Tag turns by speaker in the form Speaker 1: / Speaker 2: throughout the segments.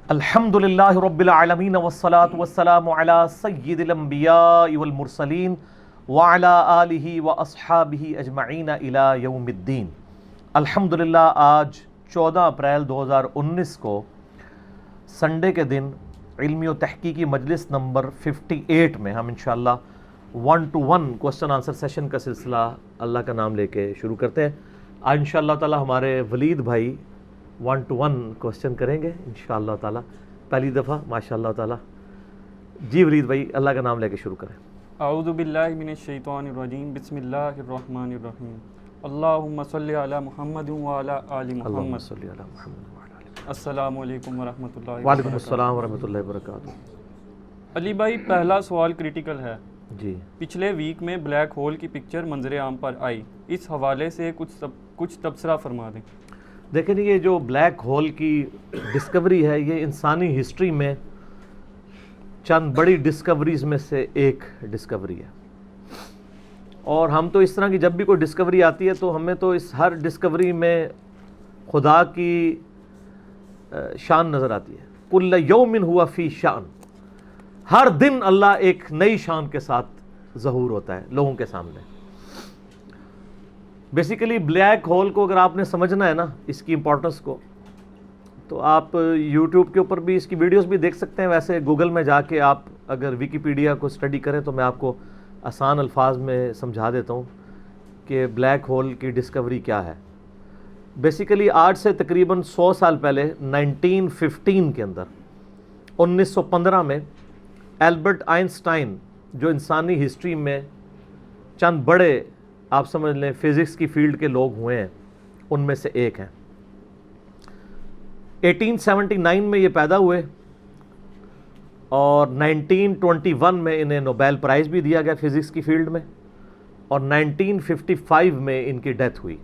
Speaker 1: الحمدللہ رب العالمین والصلاة والسلام علی سید الانبیاء والمرسلین وعلی آلہ واصحابہ اجمعین الی یوم الدین۔ الحمدللہ آج 14 اپریل 2019 کو سنڈے کے دن علمی و تحقیقی مجلس نمبر 58 میں ہم انشاءاللہ 1 to 1 کوسچن آنسر سیشن کا سلسلہ اللہ کا نام لے کے شروع کرتے ہیں۔ آج انشاءاللہ تعالی ہمارے ولید بھائی 1 to 1 کوسچن کریں گے انشاءاللہ تعالی، پہلی دفعہ ماشاءاللہ تعالی۔ جی ولید بھائی اللہ کا نام لے کے شروع کریں۔
Speaker 2: اعوذ باللہ من الشیطان الرجیم، بسم اللہ الرحمن الرحیم، اللہم صلی علی محمد وعلی آل
Speaker 1: اللہم
Speaker 2: محمد۔
Speaker 1: صلی علی محمد وعلی آل محمد۔
Speaker 2: السلام علیکم ورحمۃ اللہ وبرکاتہ۔
Speaker 1: وعلیکم السلام ورحمۃ اللہ وبرکاتہ۔
Speaker 2: علی بھائی پہلا سوال کریٹیکل ہے۔
Speaker 1: جی
Speaker 2: پچھلے ویک میں بلیک ہول کی پکچر منظر عام پر آئی، اس حوالے سے کچھ تبصرہ فرما دیں۔
Speaker 1: دیکھیں یہ جو بلیک ہول کی ڈسکوری ہے یہ انسانی ہسٹری میں چند بڑی ڈسکوریز میں سے ایک ڈسکوری ہے، اور ہم تو اس طرح کی جب بھی کوئی ڈسکوری آتی ہے تو ہمیں تو اس ہر ڈسکوری میں خدا کی شان نظر آتی ہے۔ کل یوم ہوا فی شان، ہر دن اللہ ایک نئی شان کے ساتھ ظہور ہوتا ہے لوگوں کے سامنے۔ بیسیکلی بلیک ہول کو اگر آپ نے سمجھنا ہے نا، اس کی امپورٹنس کو، تو آپ یوٹیوب کے اوپر بھی اس کی ویڈیوز بھی دیکھ سکتے ہیں۔ ویسے گوگل میں جا کے آپ اگر ویکیپیڈیا کو اسٹڈی کریں تو میں آپ کو آسان الفاظ میں سمجھا دیتا ہوں کہ بلیک ہول کی ڈسکوری کیا ہے۔ بیسیکلی آج سے تقریباً 100 سال پہلے 1915 کے اندر 1915 میں البرٹ آئنسٹائن جو انسانی ہسٹری میں چند بڑے آپ سمجھ لیں فزکس کی فیلڈ کے لوگ ہوئے ہیں، ان میں سے ایک ہیں۔ 1879 میں یہ پیدا ہوئے اور 1921 میں انہیں نوبیل پرائز بھی دیا گیا فزکس کی فیلڈ میں، اور 1955 میں ان کی ڈیتھ ہوئی۔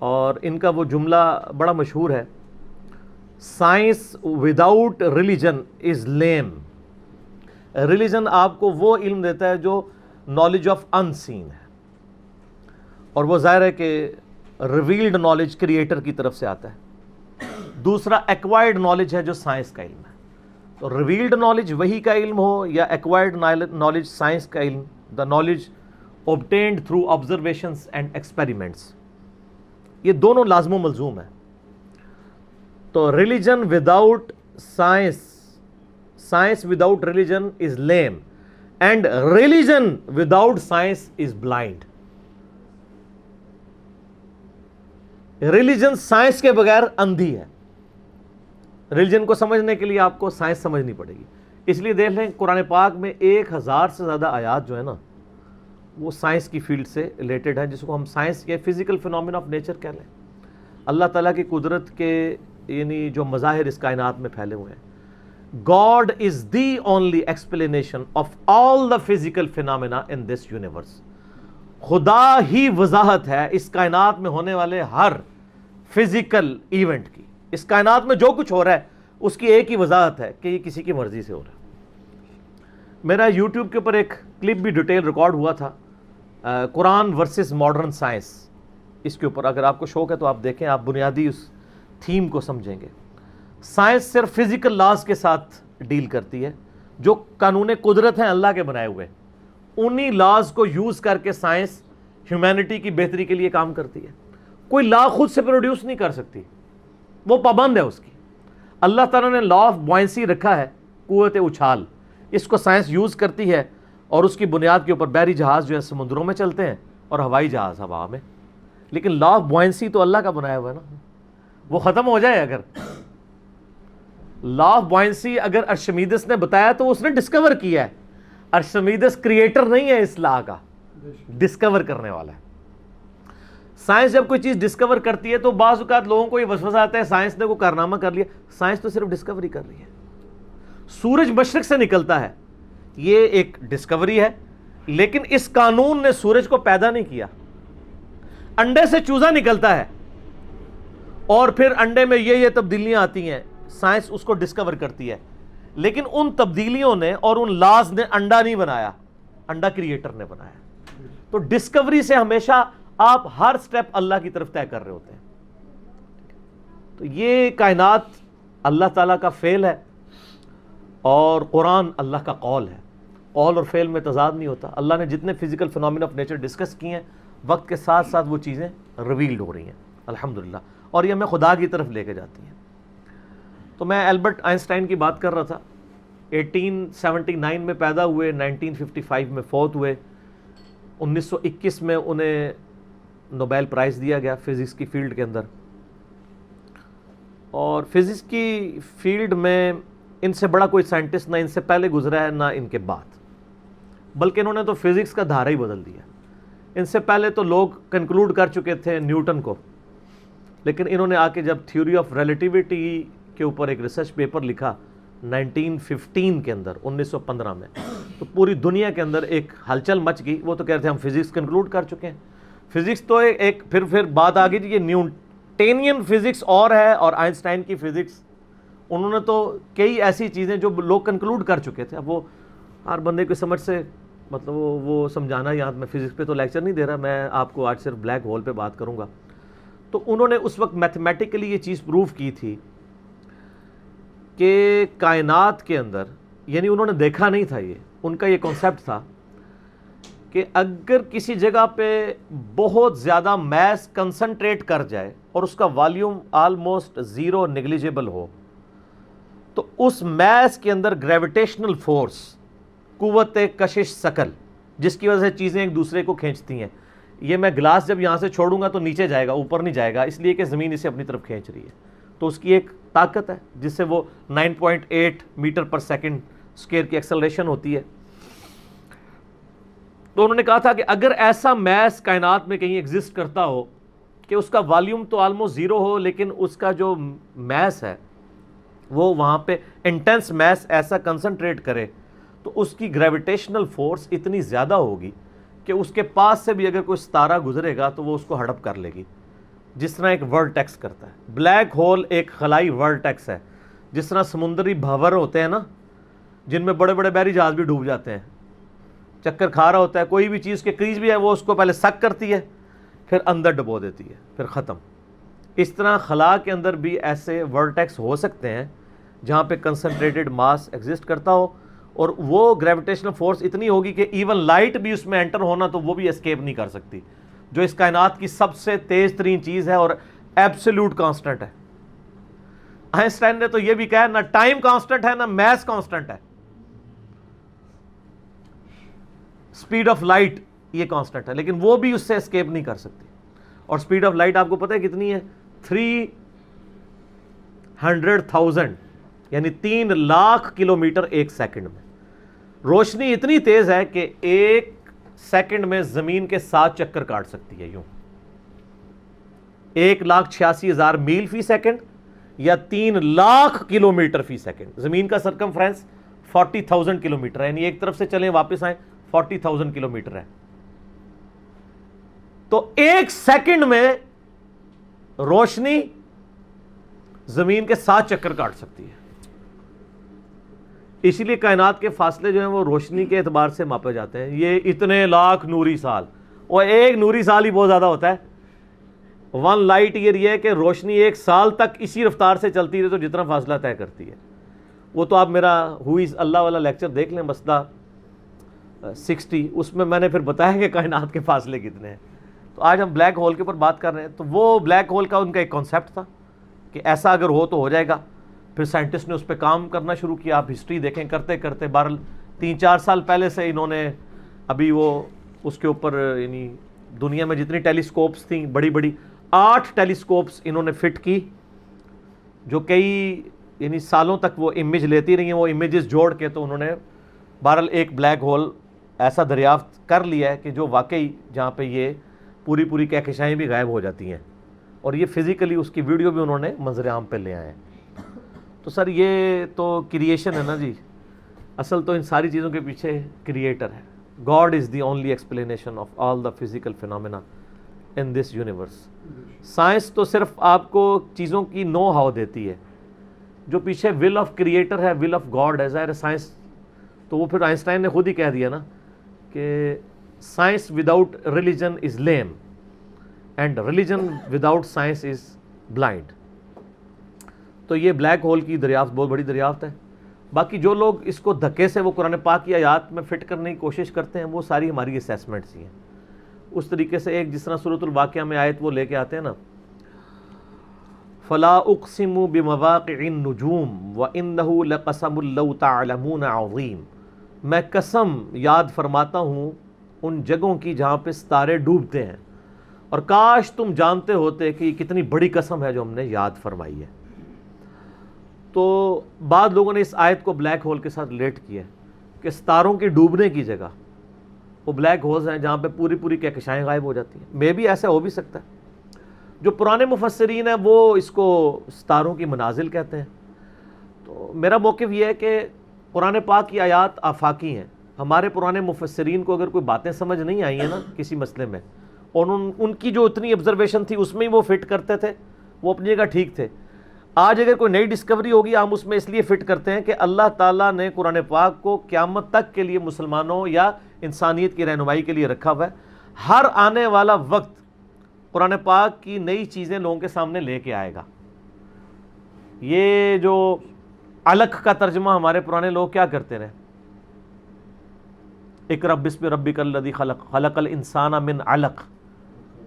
Speaker 1: اور ان کا وہ جملہ بڑا مشہور ہے، science without religion is lame. Religion آپ کو وہ علم دیتا ہے جو نالج آف ان سین ہے، اور وہ ظاہر ہے کہ ریویلڈ نالج کریٹر کی طرف سے آتا ہے۔ دوسرا ایکوائرڈ نالج ہے جو سائنس کا علم ہے۔ تو ریویلڈ نالج وحی کا علم ہو یا ایکوائرڈ نالج سائنس کا علم، the knowledge obtained through observations and experiments, یہ دونوں لازم و ملزوم ہیں۔ تو religion without science, science without religion is lame, and religion without science is blind. Religion science کے بغیر اندھی ہے۔ ریلیجن کو سمجھنے کے لیے آپ کو سائنس سمجھنی پڑے گی۔ اس لیے دیکھ لیں قرآن پاک میں 1000 سے زیادہ آیات جو ہے نا وہ سائنس کی فیلڈ سے ریلیٹڈ ہیں، جس کو ہم سائنس یا فزیکل فینومینا آف نیچر کہہ لیں۔ اللہ تعالیٰ کی قدرت کے یعنی جو مظاہر اس کائنات میں پھیلے ہوئے ہیں۔ God is the only explanation of all the physical phenomena in this universe۔ خدا ہی وضاحت ہے اس کائنات میں ہونے والے ہر فزیکل ایونٹ کی۔ اس کائنات میں جو کچھ ہو رہا ہے اس کی ایک ہی وضاحت ہے کہ یہ کسی کی مرضی سے ہو رہا ہے۔ میرا یوٹیوب کے اوپر ایک کلپ بھی ڈیٹیل ریکارڈ ہوا تھا، قرآن ورسز ماڈرن سائنس، اس کے اوپر اگر آپ کو شوق ہے تو آپ دیکھیں، آپ بنیادی اس تھیم کو سمجھیں گے۔ سائنس صرف فزیکل لاز کے ساتھ ڈیل کرتی ہے، جو قانون قدرت ہیں اللہ کے بنائے ہوئے، انہی لاز کو یوز کر کے سائنس ہیومینٹی کی بہتری کے لیے کام کرتی ہے۔ کوئی لا خود سے پروڈیوس نہیں کر سکتی، وہ پابند ہے اس کی۔ اللہ تعالیٰ نے لا آف بوائنسی رکھا ہے، قوت اچھال، اس کو سائنس یوز کرتی ہے، اور اس کی بنیاد کے اوپر بحری جہاز جو ہے سمندروں میں چلتے ہیں اور ہوائی جہاز ہوا میں۔ لیکن لا آف بوائنسی تو اللہ کا بنایا ہوا ہے نا، وہ ختم ہو جائے اگر لا آف بوائنسی اگر ارشمیدس نے بتایا تو اس نے ڈسکور کیا ہے۔ ارشمیدس کریٹر نہیں ہے اس لا کا، ڈسکور کرنے والا ہے۔ سائنس جب کوئی چیز ڈسکور کرتی ہے تو بعض اوقات لوگوں کو یہ وسوسہ آتا ہے سائنس نے کوئی کارنامہ کر لیا۔ سائنس تو صرف ڈسکوری کر رہی ہے۔ سورج مشرق سے نکلتا ہے، یہ ایک ڈسکوری ہے، لیکن اس قانون نے سورج کو پیدا نہیں کیا۔ انڈے سے چوزا نکلتا ہے اور پھر انڈے میں یہ تبدیلیاں آتی ہیں، سائنس اس کو ڈسکور کرتی ہے، لیکن ان تبدیلیوں نے اور ان لاز نے انڈا نہیں بنایا، انڈا کریٹر نے بنایا۔ تو ڈسکوری سے ہمیشہ آپ ہر سٹیپ اللہ کی طرف طے کر رہے ہوتے ہیں۔ تو یہ کائنات اللہ تعالیٰ کا فعل ہے اور قرآن اللہ کا قول ہے. قول اور فعل میں تضاد نہیں ہوتا. اللہ نے جتنے physical phenomena of nature discuss کیے ہیں وقت کے ساتھ ساتھ وہ چیزیں ریویلڈ ہو رہی ہیں الحمدللہ, اور یہ ہمیں خدا کی طرف لے کے جاتی ہیں. تو میں البرٹ آئنسٹائن کی بات کر رہا تھا. 1879 میں پیدا ہوئے, 1955 میں فوت ہوئے. 1921 میں انہیں نوبیل پرائز دیا گیا فزکس کی فیلڈ کے اندر. اور فزکس کی فیلڈ میں ان سے بڑا کوئی سائنٹسٹ نہ ان سے پہلے گزرا ہے نہ ان کے بعد, بلکہ انہوں نے تو فزکس کا دھارا ہی بدل دیا. ان سے پہلے تو لوگ کنکلوڈ کر چکے تھے نیوٹن کو, لیکن انہوں نے آ کے جب تھیوری آف ریلیٹیوٹی کے اوپر ایک ریسرچ پیپر لکھا 1915 کے اندر, 1915 میں, تو پوری دنیا کے اندر ایک ہلچل مچ گئی. وہ تو کہتے ہیں ہم فزکس کنکلوڈ کر چکے ہیں. فزکس تو ایک پھر بات آ گئی یہ نیوٹینین فزکس اور ہے اور آئنسٹائن کی فزکس. انہوں نے تو کئی ایسی چیزیں جو لوگ کنکلوڈ کر چکے تھے. اب وہ ہر بندے کی سمجھ سے مطلب وہ سمجھانا, یہاں میں فزکس پہ تو لیکچر نہیں دے رہا, میں آپ کو آج صرف بلیک ہول پہ بات کروں گا. تو انہوں نے اس وقت میتھمیٹیکلی یہ چیز پروف کی تھی کہ کائنات کے اندر, یعنی انہوں نے دیکھا نہیں تھا, یہ ان کا یہ کانسیپٹ تھا کہ اگر کسی جگہ پہ بہت زیادہ میس کنسنٹریٹ کر جائے اور اس کا والیوم آلموسٹ زیرو نیگلیجیبل ہو, تو اس میس کے اندر گریویٹیشنل فورس, قوت کشش ثقل, جس کی وجہ سے چیزیں ایک دوسرے کو کھینچتی ہیں. یہ میں گلاس جب یہاں سے چھوڑوں گا تو نیچے جائے گا, اوپر نہیں جائے گا, اس لیے کہ زمین اسے اپنی طرف کھینچ رہی ہے. تو اس کی ایک طاقت ہے جس سے وہ 9.8 میٹر پر سیکنڈ اسکوئر کی ایکسلریشن ہوتی ہے. تو انہوں نے کہا تھا کہ اگر ایسا میس کائنات میں کہیں ایگزسٹ کرتا ہو کہ اس کا والیوم تو آلموسٹ زیرو ہو, لیکن اس کا جو میس ہے وہ وہاں پہ انٹینس میس ایسا کنسنٹریٹ کرے, تو اس کی گریویٹیشنل فورس اتنی زیادہ ہوگی کہ اس کے پاس سے بھی اگر کوئی ستارہ گزرے گا تو وہ اس کو ہڑپ کر لے گی, جس طرح ایک ورٹیکس کرتا ہے. بلیک ہول ایک خلائی ورٹیکس ہے, جس طرح سمندری بھنور ہوتے ہیں نا, جن میں بڑے بڑے بحری جہاز بھی ڈوب جاتے ہیں, چکر کھا رہا ہوتا ہے, کوئی بھی چیز کے قریب بھی ہے وہ اس کو پہلے سک کرتی ہے پھر اندر ڈبو دیتی ہے پھر ختم. اس طرح خلا کے اندر بھی ایسے ورٹیکس ہو سکتے ہیں جہاں پہ کنسنٹریٹڈ ماس ایگزسٹ کرتا ہو, اور وہ گریویٹیشنل فورس اتنی ہوگی کہ ایون لائٹ بھی اس میں انٹر ہونا تو وہ بھی اسکیپ نہیں کر سکتی, جو اس کائنات کی سب سے تیز ترین چیز ہے اور ایبسولوٹ کانسٹنٹ ہے. آئنسٹائن نے تو یہ بھی کہا نہ ٹائم کانسٹنٹ ہے نہ میس کانسٹنٹ ہے, سپیڈ آف لائٹ یہ کانسٹنٹ ہے, لیکن وہ بھی اس سے اسکیپ نہیں کر سکتی. اور سپیڈ آف لائٹ آپ کو پتہ ہے کتنی ہے؟ 300,000 یعنی 3 لاکھ کلومیٹر ایک سیکنڈ میں. روشنی اتنی تیز ہے کہ ایک سیکنڈ میں زمین کے 7 چکر کاٹ سکتی ہے. یوں 1,86,000 میل فی سیکنڈ یا 3 لاکھ کلومیٹر فی سیکنڈ. زمین کا سرکمفرنس 40,000 کلومیٹر ہے, یعنی ایک طرف سے چلیں واپس آئیں 40,000 کلومیٹر ہے. تو ایک سیکنڈ میں روشنی زمین کے 7 چکر کاٹ سکتی ہے. اسی لیے کائنات کے فاصلے جو ہیں وہ روشنی کے اعتبار سے ماپے جاتے ہیں. یہ اتنے لاکھ نوری سال, اور ایک نوری سال ہی بہت زیادہ ہوتا ہے. 1 لائٹ ایئر یہ ہے کہ روشنی ایک سال تک اسی رفتار سے چلتی رہے تو جتنا فاصلہ طے کرتی ہے. وہ تو آپ میرا ہوئیز اللہ والا لیکچر دیکھ لیں, مسئلہ 60, اس میں میں نے پھر بتایا کہ کائنات کے فاصلے کتنے ہیں. تو آج ہم بلیک ہول کے اوپر بات کر رہے ہیں. تو وہ بلیک ہول کا ان کا ایک کانسیپٹ تھا کہ ایسا اگر ہو تو ہو جائے گا. پھر سائنٹسٹ نے اس پہ کام کرنا شروع کیا. آپ ہسٹری دیکھیں, کرتے کرتے 3-4 سال پہلے سے انہوں نے ابھی وہ اس کے اوپر یعنی دنیا میں جتنی ٹیلیسکوپس تھیں بڑی بڑی 8 ٹیلیسکوپس انہوں نے فٹ کی, جو کئی یعنی سالوں تک وہ امیج لیتی رہی ہیں. وہ امیجز جوڑ کے تو انہوں نے بہرحال ایک بلیک ہول ایسا دریافت کر لیا ہے کہ جو واقعی جہاں پہ یہ پوری کہکشائیں بھی غائب ہو جاتی ہیں, اور یہ فزیکلی اس کی ویڈیو بھی انہوں نے منظر عام پہ لے آئے ہیں. تو سر یہ تو کریشن ہے نا جی, اصل تو ان ساری چیزوں کے پیچھے کریٹر ہے. God is the only explanation of all the physical phenomena in this universe. Science تو صرف آپ کو چیزوں کی نو ہاؤ دیتی ہے, جو پیچھے ول آف کریٹر ہے, ول آف گاڈ ہے. ظاہر سائنس تو وہ پھر آئنسٹائن نے خود ہی کہہ دیا نا کہ science without religion is lame and religion without science is blind. تو یہ بلیک ہول کی دریافت بہت بڑی دریافت ہے. باقی جو لوگ اس کو دھکے سے وہ قرآن پاک کی آیات میں فٹ کرنے کی کوشش کرتے ہیں وہ ساری ہماری اسیسمنٹس ہی ہیں. اس طریقے سے ایک جس طرح سورۃ الواقعہ میں آیت وہ لے کے آتے ہیں نا، فلا اقسم بمواقع النجوم وانه لقسم لو تعلمون عظیم، میں قسم یاد فرماتا ہوں ان جگہوں کی جہاں پہ ستارے ڈوبتے ہیں، اور کاش تم جانتے ہوتے کہ یہ کتنی بڑی قسم ہے جو ہم نے یاد فرمائی ہے. تو بعض لوگوں نے اس آیت کو بلیک ہول کے ساتھ ریلیٹ کیا ہے کہ ستاروں کے ڈوبنے کی جگہ وہ بلیک ہولز ہیں جہاں پہ پوری پوری کہکشائیں غائب ہو جاتی ہیں. مے بھی ایسا ہو بھی سکتا ہے. جو پرانے مفسرین ہیں وہ اس کو ستاروں کی منازل کہتے ہیں. تو میرا موقف یہ ہے کہ قرآن پاک کی آیات آفاقی ہیں. ہمارے پرانے مفسرین کو اگر کوئی باتیں سمجھ نہیں آئی ہیں نا کسی مسئلے میں، اور ان کی جو اتنی آبزرویشن تھی اس میں ہی وہ فٹ کرتے تھے، وہ اپنی جگہ ٹھیک تھے. آج اگر کوئی نئی ڈسکوری ہوگی ہم اس میں اس لیے فٹ کرتے ہیں کہ اللہ تعالیٰ نے قرآن پاک کو قیامت تک کے لیے مسلمانوں یا انسانیت کی رہنمائی کے لیے رکھا ہوا ہے. ہر آنے والا وقت قرآن پاک کی نئی چیزیں لوگوں کے سامنے لے کے آئے گا. یہ جو علق کا ترجمہ ہمارے پرانے لوگ کیا کرتے رہے، اقرأ بسم ربک الذی خلق خلق الانسان من علق،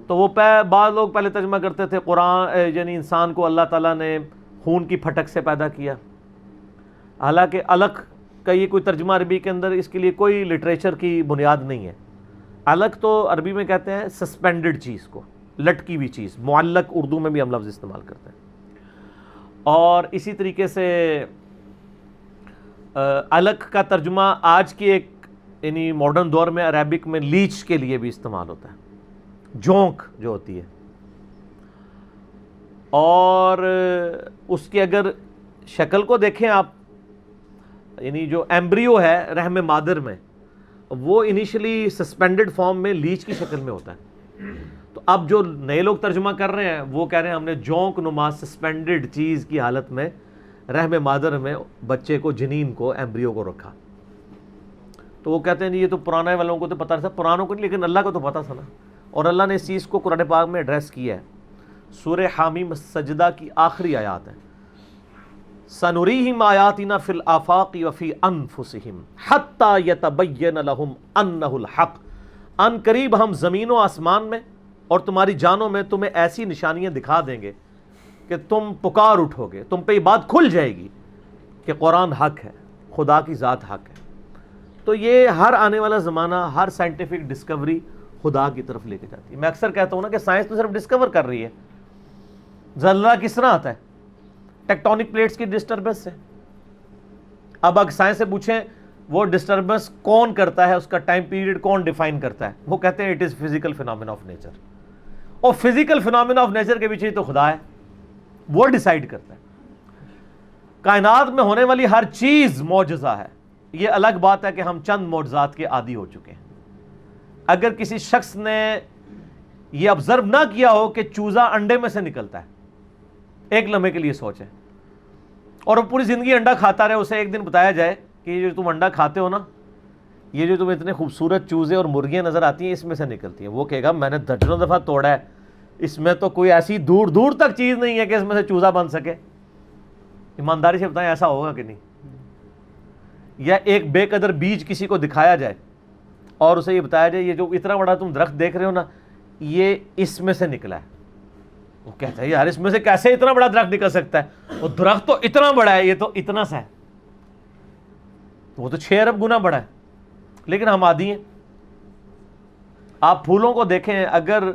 Speaker 1: تو وہ بعض لوگ پہلے ترجمہ کرتے تھے قرآن یعنی انسان کو اللہ تعالیٰ نے خون کی پھٹک سے پیدا کیا. حالانکہ علق کا یہ کوئی ترجمہ عربی کے اندر اس کے لیے کوئی لٹریچر کی بنیاد نہیں ہے. علق تو عربی میں کہتے ہیں سسپینڈڈ چیز کو، لٹکی ہوئی چیز. معلق اردو میں بھی ہم لفظ استعمال کرتے ہیں. اور اسی طریقے سے علق کا ترجمہ آج کی ایک یعنی ماڈرن دور میں عربک میں لیچ کے لیے بھی استعمال ہوتا ہے، جونک جو ہوتی ہے. اور اس کی اگر شکل کو دیکھیں آپ، یعنی جو ایمبریو ہے رحم مادر میں، وہ انیشلی سسپینڈڈ فارم میں لیچ کی شکل میں ہوتا ہے. تو اب جو نئے لوگ ترجمہ کر رہے ہیں وہ کہہ رہے ہیں ہم نے جونک نما سسپینڈڈ چیز کی حالت میں رحم مادر میں بچے کو، جنین کو، ایمبریو کو رکھا. تو وہ کہتے ہیں یہ تو پرانے والوں کو تو پتہ تھا، پرانوں کو نہیں، لیکن اللہ کو تو پتہ تھا نا. اور اللہ نے اس چیز کو قرآن پاک میں ایڈریس کیا ہے. سورہ حامیم سجدہ کی آخری آیات ہیں، سَنُرِيهِمْ آیَاتِنَا فِي الْآفَاقِ وَفِي أَنفُسِهِمْ حَتَّى يَتَبَيَّنَ لَهُمْ أَنَّهُ الْحَقُّ، ان قریب ہم زمین و آسمان میں اور تمہاری جانوں میں تمہیں ایسی نشانیاں دکھا دیں گے کہ تم پکار اٹھو گے، تم پہ یہ بات کھل جائے گی کہ قرآن حق ہے، خدا کی ذات حق ہے. تو یہ ہر آنے والا زمانہ، ہر سائنٹیفک ڈسکوری خدا کی طرف لے کے جاتی ہے. میں اکثر کہتا ہوں نا کہ سائنس تو صرف ڈسکور کر رہی ہے. زلزلہ کس طرح آتا ہے؟ ٹیکٹونک پلیٹس کی ڈسٹربنس سے. اب اگر سائنس سے پوچھیں وہ ڈسٹربنس کون کرتا ہے، اس کا ٹائم پیریڈ کون ڈیفائن کرتا ہے، وہ کہتے ہیں it is physical phenomena of nature. اور فزیکل فینومینا آف نیچر کے پیچھے تو خدا ہے، وہ ڈیسائیڈ کرتا ہے. کائنات میں ہونے والی ہر چیز معجزہ ہے. یہ الگ بات ہے کہ ہم چند معجزات کے عادی ہو چکے ہیں. اگر کسی شخص نے یہ آبزرو نہ کیا ہو کہ چوزا انڈے میں سے نکلتا ہے، ایک لمحے کے لیے سوچیں، اور وہ پوری زندگی انڈا کھاتا رہے، اسے ایک دن بتایا جائے کہ یہ جو تم انڈا کھاتے ہو نا، یہ جو تمہیں اتنے خوبصورت چوزے اور مرغیاں نظر آتی ہیں اس میں سے نکلتی ہیں، وہ کہے گا میں نے درجنوں دفعہ توڑا ہے، اس میں تو کوئی ایسی دور دور تک چیز نہیں ہے کہ اس میں سے چوزا بن سکے. ایمانداری سے بتائیں ایسا ہوگا کہ نہیں؟ یا ایک بے قدر بیج کسی کو دکھایا جائے اور اسے یہ بتایا جائے یہ جو اتنا بڑا تم درخت دیکھ رہے ہو نا، یہ اس میں سے نکلا ہے. وہ کہتا ہے یار اس میں سے کیسے اتنا بڑا درخت نکل سکتا ہے؟ وہ درخت تو اتنا بڑا ہے، یہ تو اتنا سا ہے، وہ تو 6 ارب گنا بڑا ہے. لیکن ہم عادی ہیں. آپ پھولوں کو دیکھیں، اگر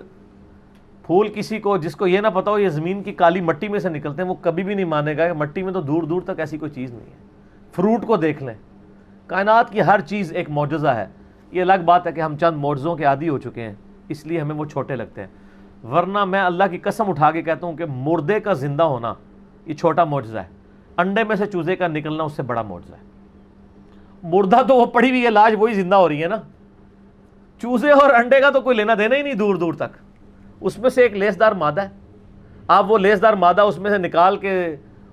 Speaker 1: پھول کسی کو جس کو یہ نہ پتا ہو یہ زمین کی کالی مٹی میں سے نکلتے ہیں، وہ کبھی بھی نہیں مانے گا کہ مٹی میں تو دور دور تک ایسی کوئی چیز نہیں ہے. فروٹ کو دیکھ لیں، کائنات کی ہر چیز ایک معجزہ ہے. یہ الگ بات ہے کہ ہم چند معجزوں کے عادی ہو چکے ہیں، اس لیے ہمیں وہ چھوٹے لگتے ہیں. ورنہ میں اللہ کی قسم اٹھا کے کہتا ہوں کہ مردے کا زندہ ہونا یہ چھوٹا معجزہ ہے، انڈے میں سے چوزے کا نکلنا اس سے بڑا معجزہ ہے. مردہ تو وہ پڑی ہوئی ہے لاش، وہی زندہ ہو رہی ہے نا. چوزے اور انڈے کا تو کوئی لینا دینا ہی نہیں دور دور تک. اس میں سے ایک لیسدار مادہ ہے، آپ وہ لیسدار مادہ اس میں سے نکال کے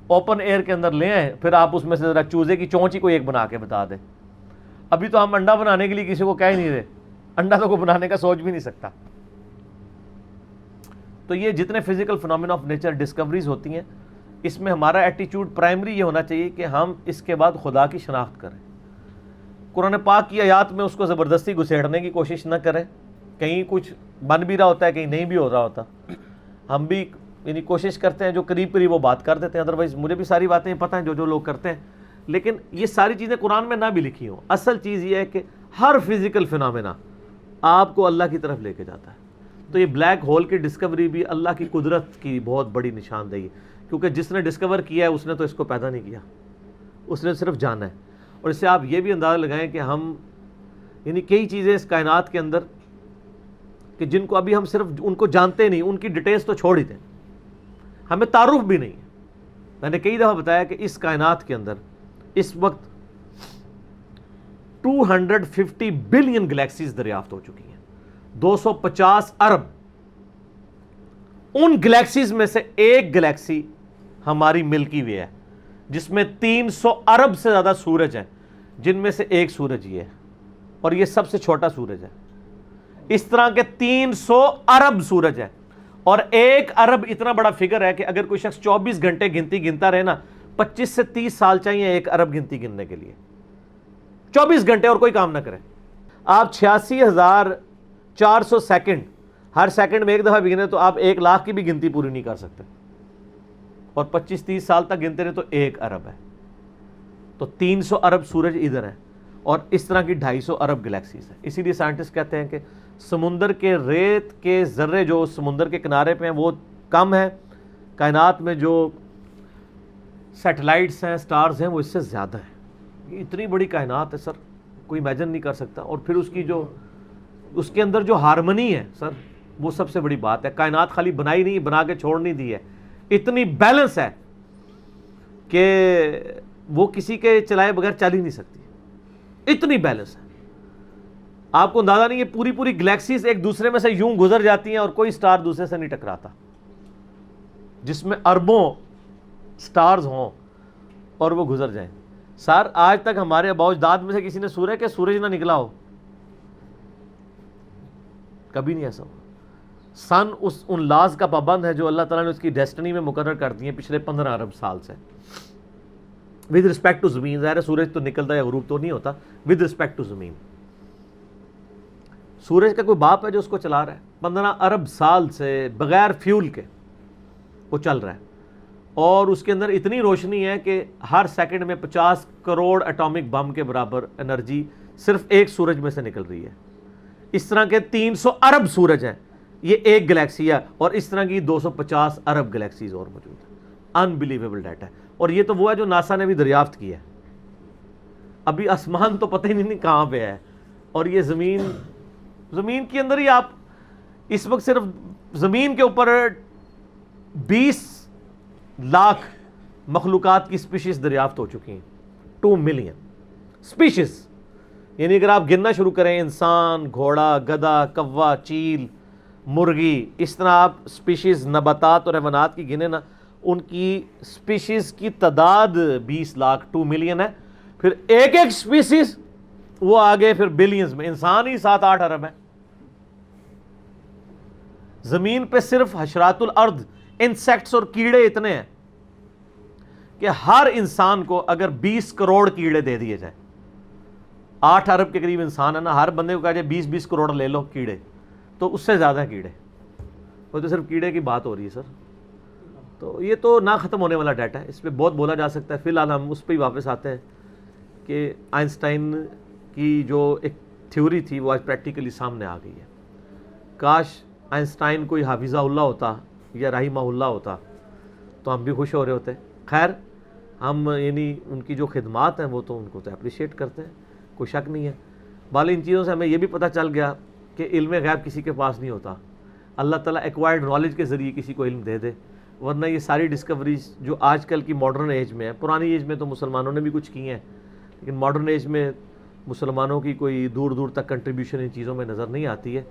Speaker 1: اوپن ایئر کے اندر لے آئیں، پھر آپ اس میں سے ذرا چوزے کی چونچ ہی کوئی ایک بنا کے بتا دیں. ابھی تو ہم انڈا بنانے کے لیے کسی کو کہہ ہی نہیں رہے، انڈا تو کوئی بنانے کا سوچ بھی نہیں سکتا. تو یہ جتنے physical phenomena of nature discoveries ہوتی ہیں، اس میں ہمارا ایٹیچیوڈ پرائمری یہ ہونا چاہیے کہ ہم اس کے بعد خدا کی شناخت کریں. قرآن پاک کی آیات میں اس کو زبردستی گھسیڑنے کی کوشش نہ کریں. کہیں کچھ بن بھی رہا ہوتا ہے, کہیں نہیں بھی ہو رہا ہوتا. ہم بھی یعنی کوشش کرتے ہیں جو قریب قریب وہ بات کر دیتے ہیں, ادروائز مجھے بھی ساری باتیں پتہ ہیں جو لوگ کرتے ہیں, لیکن یہ ساری چیزیں قرآن میں نہ بھی لکھی ہوں. اصل چیز یہ ہے کہ ہر فزیکل فنامنا آپ کو اللہ کی طرف لے کے جاتا ہے. تو یہ بلیک ہول کی ڈسکوری بھی اللہ کی قدرت کی بہت بڑی نشاندہی ہے, کیونکہ جس نے ڈسکور کیا ہے اس نے تو اس کو پیدا نہیں کیا, اس نے صرف جانا ہے. اور اس سے آپ یہ بھی اندازہ لگائیں کہ ہم یعنی کئی چیزیں اس کائنات کے اندر کہ جن کو ابھی ہم صرف ان کو جانتے نہیں, ان کی ڈیٹیلز تو چھوڑ ہی دیں, ہمیں تعارف بھی نہیں ہے. میں نے کئی دفعہ بتایا کہ اس کائنات کے اندر اس وقت 250 بلین گلیکسیز دریافت ہو چکی ہیں, 250 ارب. ان گلیکسیز میں سے ایک گلیکسی ہماری ملکی وے ہے, جس میں 300 ارب سے زیادہ سورج ہیں, جن میں سے ایک سورج یہ ہے, اور یہ سب سے چھوٹا سورج ہے. اس طرح کے 300 ارب سورج ہے, اور ایک ارب اتنا بڑا فگر ہے کہ اگر کوئی شخص 24 گھنٹے گنتی گنتا رہے نا, 25 سے 30 سال چاہیے ایک ارب گنتی گننے کے لیے. 24 گھنٹے اور کوئی کام نہ کریں. آپ 86,400 سیکنڈ, ہر سیکنڈ میں ایک دفعہ بھی گنے تو آپ 1 لاکھ کی بھی گنتی پوری نہیں کر سکتے, اور 25-30 سال تک گنتے رہے تو 1 ارب ہے. تو 300 ارب سورج ادھر ہیں, اور اس طرح کی 250 ارب گلیکسیز ہیں. اسی لیے سائنٹسٹ کہتے ہیں کہ سمندر کے ریت کے ذرے جو سمندر کے کنارے پہ ہیں وہ کم ہیں, کائنات میں جو سیٹلائٹس ہیں, سٹارز ہیں, وہ اس سے زیادہ ہیں. یہ اتنی بڑی کائنات ہے سر, کوئی امیجن نہیں کر سکتا. اور پھر اس کے اندر جو ہارمنی ہے سر, وہ سب سے بڑی بات ہے. کائنات خالی بنائی نہیں, بنا کے چھوڑ نہیں دی ہے, اتنی بیلنس ہے کہ وہ کسی کے چلائے بغیر چل ہی نہیں سکتی, اتنی بیلنس ہے. آپ کو اندازہ نہیں, یہ پوری گلیکسیز ایک دوسرے میں سے یوں گزر جاتی ہیں اور کوئی سٹار دوسرے سے نہیں ٹکراتا, جس میں اربوں سٹارز ہوں اور وہ گزر جائیں. سر آج تک ہمارے آباء و اجداد میں سے کسی نے سورہ کہ سورج نہ نکلا ہو, کبھی نہیں ایسا ہوا. سن ان لاز کا پابند ہے جو اللہ تعالیٰ نے اس کی ڈیسٹنی میں مقرر کر دی ہیں پچھلے 15 ارب سال سے. ود رسپیکٹ ٹو زمین, ظاہر ہے سورج تو نکلتا یا غروب تو نہیں ہوتا, ود رسپیکٹ ٹو زمین. سورج کا کوئی باپ ہے جو اس کو چلا رہا ہے؟ 15 ارب سال سے بغیر فیول کے وہ چل رہا ہے, اور اس کے اندر اتنی روشنی ہے کہ ہر سیکنڈ میں 50 کروڑ اٹامک بم کے برابر انرجی صرف ایک سورج میں سے نکل رہی ہے. اس طرح کے 300 ارب سورج ہیں, یہ ایک گلیکسی ہے, اور اس طرح کی 250 ارب گلیکسیز اور موجود ہیں. انبلیویبل ڈیٹا ہے. اور یہ تو وہ ہے جو ناسا نے بھی دریافت کیا ہے. ابھی آسمان تو پتہ ہی نہیں کہاں پہ ہے, اور یہ زمین کے اندر ہی آپ اس وقت صرف زمین کے اوپر 20 لاکھ مخلوقات کی سپیشیز دریافت ہو چکی ہیں. 2 ملین سپیشیز, یعنی اگر آپ گننا شروع کریں, انسان, گھوڑا, گدھا, کوا, چیل, مرغی, اس طرح آپ سپیشیز نباتات اور حیوانات کی گنے نا, ان کی سپیشیز کی تعداد 20 لاکھ 2 ملین ہے. پھر ایک سپیشیز وہ آگے پھر بلینز میں, انسان ہی 7-8 ارب ہے. زمین پہ صرف حشرات الارض, انسیکٹس اور کیڑے اتنے ہیں کہ ہر انسان کو اگر 20 کروڑ کیڑے دے دیے جائیں, 8 ارب کے قریب انسان ہے نا, ہر بندے کو کہا جائے 20 کروڑ لے لو کیڑے, تو اس سے زیادہ ہیں کیڑے. وہ تو صرف کیڑے کی بات ہو رہی ہے سر. تو یہ تو نہ ختم ہونے والا ڈیٹا ہے, اس پہ بہت بولا جا سکتا ہے. فی الحال ہم اس پہ ہی واپس آتے ہیں کہ آئنسٹائن کی جو ایک تھیوری تھی وہ آج پریکٹیکلی سامنے آ گئی ہے. کاش آئنسٹائن کوئی حافظہ اللہ ہوتا یا رحمہ اللہ ہوتا تو ہم بھی خوش ہو رہے ہوتے. خیر, ہم یعنی ان کی جو خدمات ہیں وہ تو ان کو تو اپریشیٹ کرتے ہیں, کوئی شک نہیں ہے. بالکل ان چیزوں سے ہمیں یہ بھی پتہ چل گیا کہ علم غیب کسی کے پاس نہیں ہوتا, اللہ تعالیٰ ایکوائرڈ نالج کے ذریعے کسی کو علم دے دے. ورنہ یہ ساری ڈسکوریز جو آج کل کی ماڈرن ایج میں ہے, پرانی ایج میں تو مسلمانوں نے بھی کچھ کی ہیں, لیکن ماڈرن ایج میں مسلمانوں کی کوئی دور دور تک کنٹریبیوشن ان چیزوں میں نظر نہیں آتی ہے.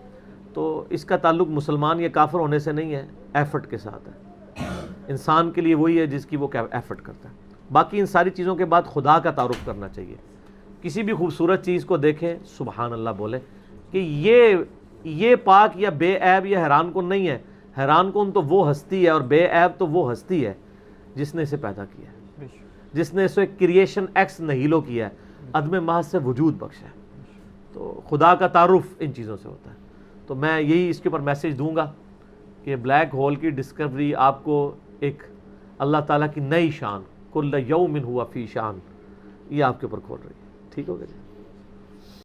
Speaker 1: تو اس کا تعلق مسلمان یا کافر ہونے سے نہیں ہے, ایفرٹ کے ساتھ ہے. انسان کے لیے وہی ہے جس کی وہ ایفرٹ کرتا ہے. باقی ان ساری چیزوں کے بعد خدا کا تعارف کرنا چاہیے. کسی بھی خوبصورت چیز کو دیکھیں سبحان اللہ بولیں کہ یہ پاک یا بے عیب یا حیران کن نہیں ہے. حیران کن تو وہ ہستی ہے اور بے عیب تو وہ ہستی ہے جس نے اسے پیدا کیا ہے،
Speaker 2: بے شک،
Speaker 1: جس نے اسے کریشن ایکس نہیلو کیا ہے، عدم محض سے وجود بخشا ہے۔ تو خدا کا تعارف ان چیزوں سے ہوتا ہے۔ تو میں یہی اس کے اوپر میسیج دوں گا کہ بلیک ہول کی ڈسکوری آپ کو ایک اللہ تعالیٰ کی نئی شان، کل یوم ہوا فی شان، یہ آپ کے اوپر کھول رہی ہے۔ ٹھیک ہو گیا جی؟